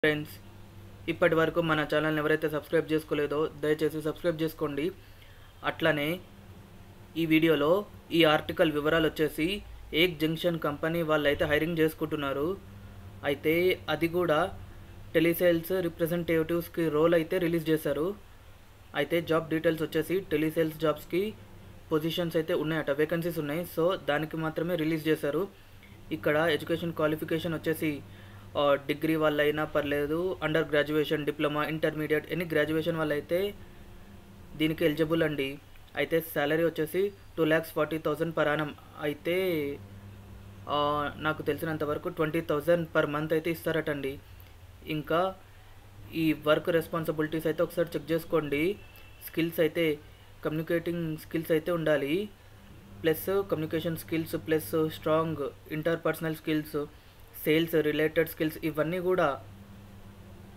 Friends, ఇప్పటి వరకు మన ఛానల్ని ఎవరైతే సబ్స్క్రైబ్ చేసుకోలేదో దయచేసి సబ్స్క్రైబ్ చేసుకోండి. అట్లనే ఈ వీడియోలో ఈ ఆర్టికల్ వివరాలు వచ్చేసి ఏక్ జంక్షన్ కంపెనీ వాళ్ళైతే హైరింగ్ చేసుకుంటున్నారు. అయితే అది కూడా టెలిసేల్స్ రిప్రజెంటేటివ్స్కి రోల్ అయితే రిలీజ్ చేశారు. అయితే జాబ్ డీటెయిల్స్ వచ్చేసి టెలిసేల్స్ జాబ్స్కి పొజిషన్స్ అయితే ఉన్నాయట, వేకెన్సీస్ ఉన్నాయి. సో దానికి మాత్రమే రిలీజ్ చేశారు. ఇక్కడ ఎడ్యుకేషన్ క్వాలిఫికేషన్ వచ్చేసి డిగ్రీ వాళ్ళైనా పర్లేదు, under graduation, diploma, intermediate, any graduation వాళ్ళైతే దీనికి ఎలిజిబుల్ అండి. అయితే శాలరీ వచ్చేసి 2,40,000 పర్ యానం. అయితే నాకు తెలిసినంత వరకు 20,000 పర్ మంత్ అయితే ఇస్తారటండి. ఇంకా ఈ వర్క్ రెస్పాన్సిబిలిటీస్ అయితే ఒకసారి చెక్ చేసుకోండి. స్కిల్స్ అయితే కమ్యూనికేటింగ్ స్కిల్స్ అయితే ఉండాలి, plus communication skills, plus strong interpersonal skills, sales related skills, ఇవన్నీ కూడా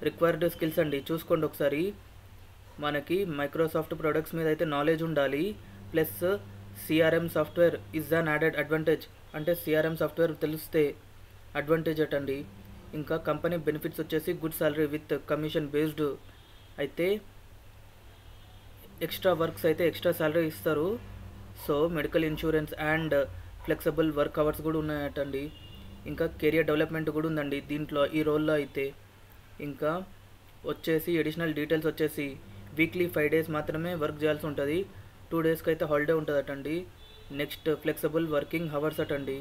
రిక్వైర్డ్ స్కిల్స్ అండి. చూసుకోండి ఒకసారి. మనకి మైక్రోసాఫ్ట్ ప్రొడక్ట్స్ మీద అయితే నాలెడ్జ్ ఉండాలి, plus CRM software is an added advantage. అంటే సిఆర్ఎం సాఫ్ట్వేర్ తెలిస్తే అడ్వాంటేజ్ అటండి. ఇంకా కంపెనీ బెనిఫిట్స్ వచ్చేసి good salary with commission based. అయితే ఎక్స్ట్రా వర్క్స్ అయితే ఎక్స్ట్రా సాలరీ ఇస్తారు. So medical insurance and flexible work hours కూడా ఉన్నాయటండి. ఇంకా కెరియర్ డెవలప్మెంట్ కూడా ఉందండి దీంట్లో, ఈ రోల్లో అయితే. ఇంకా వచ్చేసి అడిషనల్ డీటెయిల్స్ వచ్చేసి వీక్లీ 5 days మాత్రమే వర్క్ చేయాల్సి ఉంటుంది. 2 daysకి అయితే హాలిడే ఉంటుంది అటండి. నెక్స్ట్ ఫ్లెక్సిబుల్ వర్కింగ్ అవర్స్ అటండి.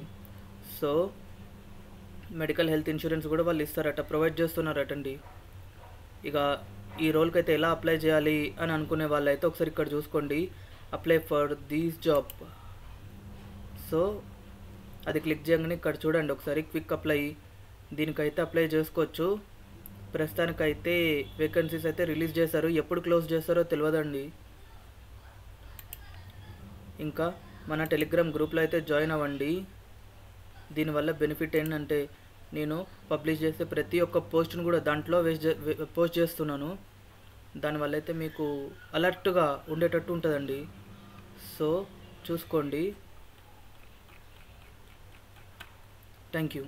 సో మెడికల్ హెల్త్ ఇన్సూరెన్స్ కూడా వాళ్ళు ఇస్తారట, ప్రొవైడ్ చేస్తున్నారటండి. ఇక ఈ రోల్కి అయితే ఎలా అప్లై చేయాలి అని అనుకునే వాళ్ళైతే ఒకసారి ఇక్కడ చూసుకోండి, apply for these job. So అది క్లిక్ చేయగానే ఇక్కడ చూడండి ఒకసారి, క్విక్ అప్లై. దీనికైతే అప్లై చేసుకోవచ్చు. ప్రస్తుతానికైతే వేకెన్సీస్ అయితే రిలీజ్ చేశారు, ఎప్పుడు క్లోజ్ చేస్తారో తెలియదండి. ఇంకా మన టెలిగ్రామ్ గ్రూప్లో అయితే జాయిన్ అవ్వండి. దీనివల్ల బెనిఫిట్ ఏంటంటే నేను పబ్లిష్ చేసే ప్రతి ఒక్క పోస్ట్ను కూడా దాంట్లో పోస్ట్ చేస్తున్నాను. దానివల్ల అయితే మీకు అలర్ట్గా ఉండేటట్టు ఉంటుందండి. సో చూసుకోండి. Thank you.